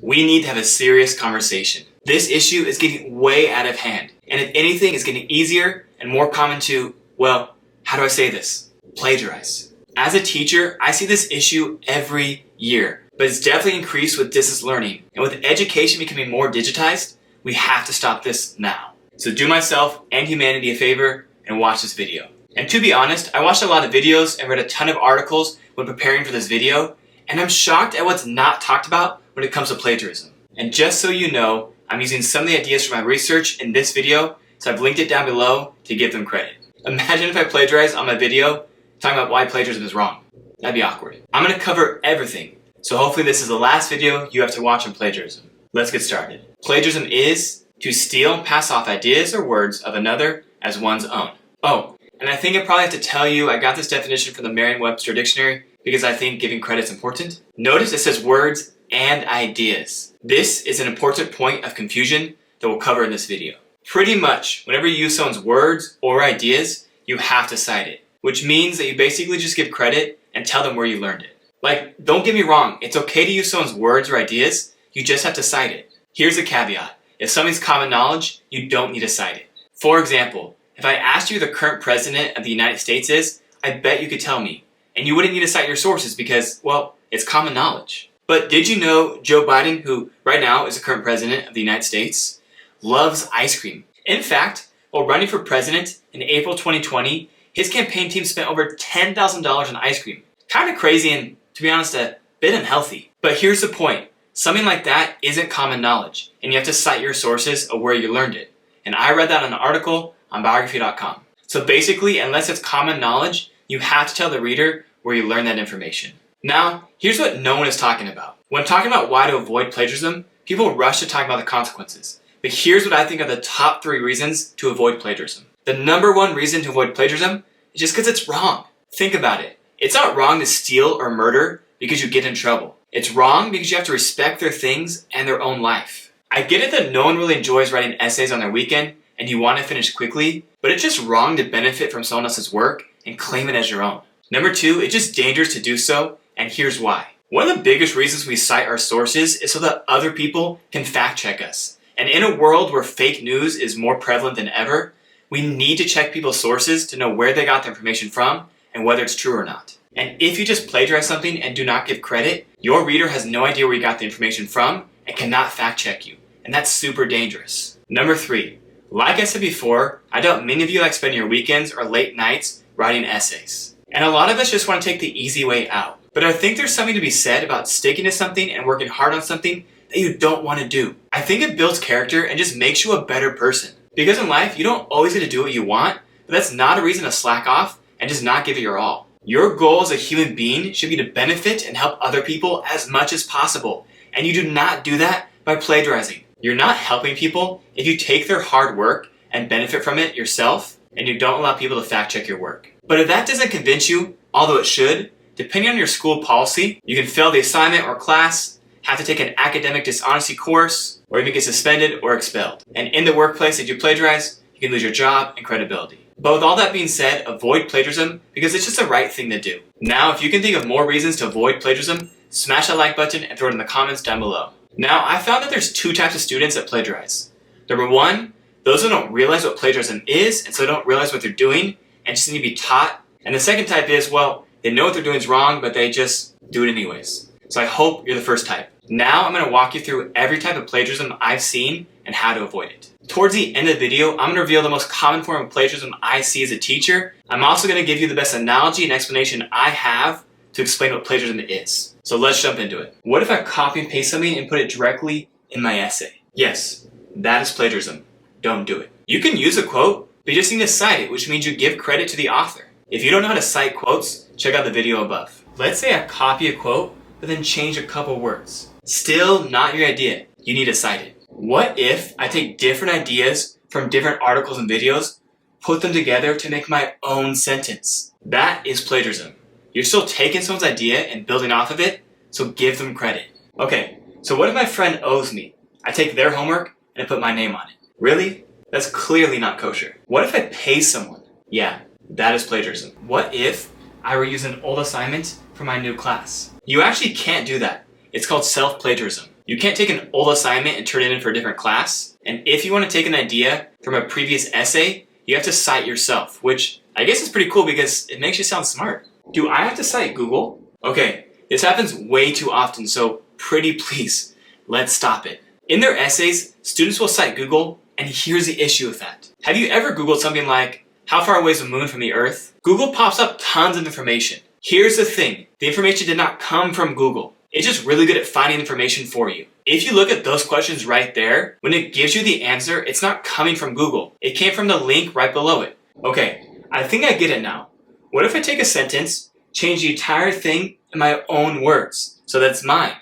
We need to have a serious conversation. This issue is getting way out of hand, and if anything, it's getting easier and more common to, well, how do I say this? Plagiarize. As a teacher, I see this issue every year, but it's definitely increased with distance learning, and with education becoming more digitized, we have to stop this now. So do myself and humanity a favor and watch this video. And to be honest, I watched a lot of videos and read a ton of articles when preparing for this video, and I'm shocked at what's not talked about when it comes to plagiarism. And just so you know, I'm using some of the ideas from my research in this video, so I've linked it down below to give them credit. Imagine if I plagiarized on my video talking about why plagiarism is wrong. That'd be awkward. I'm going to cover everything, so hopefully this is the last video you have to watch on plagiarism. Let's get started. Plagiarism is to steal and pass off ideas or words of another as one's own. Oh, and I think I probably have to tell you I got this definition from the Merriam-Webster dictionary because I think giving credit is important. Notice it says words and ideas. This is an important point of confusion that we'll cover in this video. Pretty much, whenever you use someone's words or ideas, you have to cite it, which means that you basically just give credit and tell them where you learned it. Like, don't get me wrong, it's okay to use someone's words or ideas, you just have to cite it. Here's a caveat. If something's common knowledge, you don't need to cite it. For example, if I asked you who the current president of the United States is, I bet you could tell me. And you wouldn't need to cite your sources because, well, it's common knowledge. But did you know Joe Biden, who right now is the current president of the United States, loves ice cream? In fact, while running for president in April 2020, his campaign team spent over $10,000 on ice cream. Kind of crazy and, to be honest, a bit unhealthy. But here's the point. Something like that isn't common knowledge, and you have to cite your sources of where you learned it. And I read that in an article on biography.com. So basically, unless it's common knowledge, you have to tell the reader where you learned that information. Now, here's what no one is talking about. When talking about why to avoid plagiarism, people rush to talk about the consequences. But here's what I think are the top 3 reasons to avoid plagiarism. The number 1 reason to avoid plagiarism is just because it's wrong. Think about it. It's not wrong to steal or murder because you get in trouble. It's wrong because you have to respect their things and their own life. I get it that no one really enjoys writing essays on their weekend and you want to finish quickly, but it's just wrong to benefit from someone else's work and claim it as your own. Number 2, it's just dangerous to do so, and here's why. One of the biggest reasons we cite our sources is so that other people can fact check us. And in a world where fake news is more prevalent than ever, we need to check people's sources to know where they got the information from and whether it's true or not. And if you just plagiarize something and do not give credit, your reader has no idea where you got the information from and cannot fact check you. And that's super dangerous. Number 3, like I said before, I doubt many of you like spending your weekends or late nights writing essays. And a lot of us just want to take the easy way out. But I think there's something to be said about sticking to something and working hard on something that you don't want to do. I think it builds character and just makes you a better person. Because in life, you don't always get to do what you want, but that's not a reason to slack off and just not give it your all. Your goal as a human being should be to benefit and help other people as much as possible. And you do not do that by plagiarizing. You're not helping people if you take their hard work and benefit from it yourself and you don't allow people to fact check your work. But if that doesn't convince you, although it should, depending on your school policy, you can fail the assignment or class, have to take an academic dishonesty course, or even get suspended or expelled. And in the workplace, if you plagiarize, you can lose your job and credibility. But with all that being said, avoid plagiarism because it's just the right thing to do. Now, if you can think of more reasons to avoid plagiarism, smash that like button and throw it in the comments down below. Now, I found that there's 2 types of students that plagiarize. Number 1, those who don't realize what plagiarism is and so don't realize what they're doing and just need to be taught. And the second type is, well, they know what they're doing is wrong, but they just do it anyways. So I hope you're the first type. Now I'm going to walk you through every type of plagiarism I've seen and how to avoid it. Towards the end of the video, I'm going to reveal the most common form of plagiarism I see as a teacher. I'm also going to give you the best analogy and explanation I have to explain what plagiarism is. So let's jump into it. What if I copy and paste something and put it directly in my essay? Yes, that is plagiarism. Don't do it. You can use a quote, but you just need to cite it, which means you give credit to the author. If you don't know how to cite quotes, check out the video above. Let's say I copy a quote, but then change a couple words. Still not your idea. You need to cite it. What if I take different ideas from different articles and videos, put them together to make my own sentence? That is plagiarism. You're still taking someone's idea and building off of it, so give them credit. Okay, so what if my friend owes me? I take their homework and I put my name on it. Really? That's clearly not kosher. What if I pay someone? Yeah, that is plagiarism. What if I reuse an old assignment for my new class? You actually can't do that. It's called self-plagiarism. You can't take an old assignment and turn it in for a different class. And if you want to take an idea from a previous essay, you have to cite yourself, which I guess is pretty cool because it makes you sound smart. Do I have to cite Google? Okay, this happens way too often, so pretty please, let's stop it. In their essays, students will cite Google, and here's the issue with that. Have you ever Googled something like, how far away is the moon from the Earth? Google pops up tons of information. Here's the thing, the information did not come from Google. It's just really good at finding information for you. If you look at those questions right there, when it gives you the answer, it's not coming from Google. It came from the link right below it. Okay, I think I get it now. What if I take a sentence, change the entire thing in my own words, so that's mine?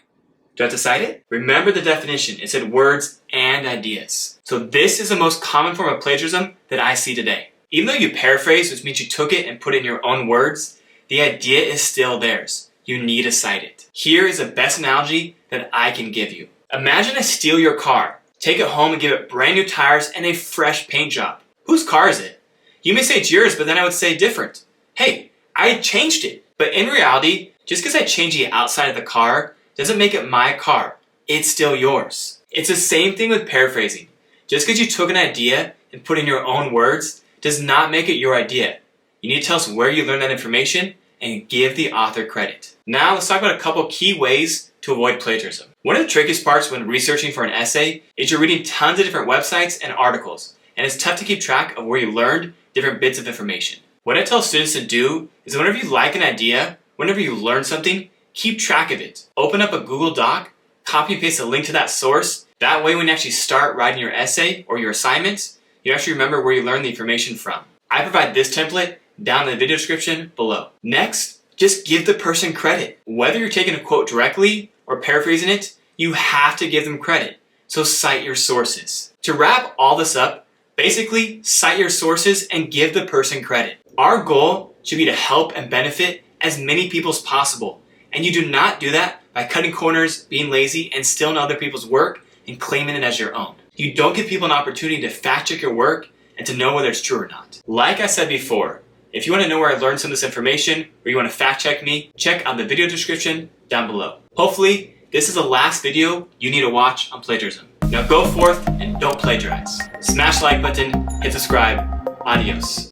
Do I have to cite it? Remember the definition. It said words and ideas. So this is the most common form of plagiarism that I see today. Even though you paraphrase, which means you took it and put it in your own words, the idea is still theirs. You need to cite it. Here is the best analogy that I can give you. Imagine I steal your car, take it home and give it brand new tires and a fresh paint job. Whose car is it? You may say it's yours, but then I would say different. Hey, I changed it. But in reality, just because I changed the outside of the car doesn't make it my car. It's still yours. It's the same thing with paraphrasing. Just because you took an idea and put in your own words does not make it your idea. You need to tell us where you learned that information and give the author credit. Now let's talk about a couple key ways to avoid plagiarism. One of the trickiest parts when researching for an essay is you're reading tons of different websites and articles, and it's tough to keep track of where you learned different bits of information. What I tell students to do is whenever you like an idea, whenever you learn something, keep track of it. Open up a Google Doc, copy and paste a link to that source. That way when you actually start writing your essay or your assignments, you actually remember where you learned the information from. I provide this template down in the video description below. Next, just give the person credit. Whether you're taking a quote directly or paraphrasing it, you have to give them credit. So cite your sources. To wrap all this up, basically cite your sources and give the person credit. Our goal should be to help and benefit as many people as possible. And you do not do that by cutting corners, being lazy, and stealing other people's work and claiming it as your own. You don't give people an opportunity to fact check your work and to know whether it's true or not. Like I said before, if you want to know where I learned some of this information or you want to fact check me, check out the video description down below. Hopefully, this is the last video you need to watch on plagiarism. Now go forth and don't plagiarize. Smash the like button, hit subscribe. Adios.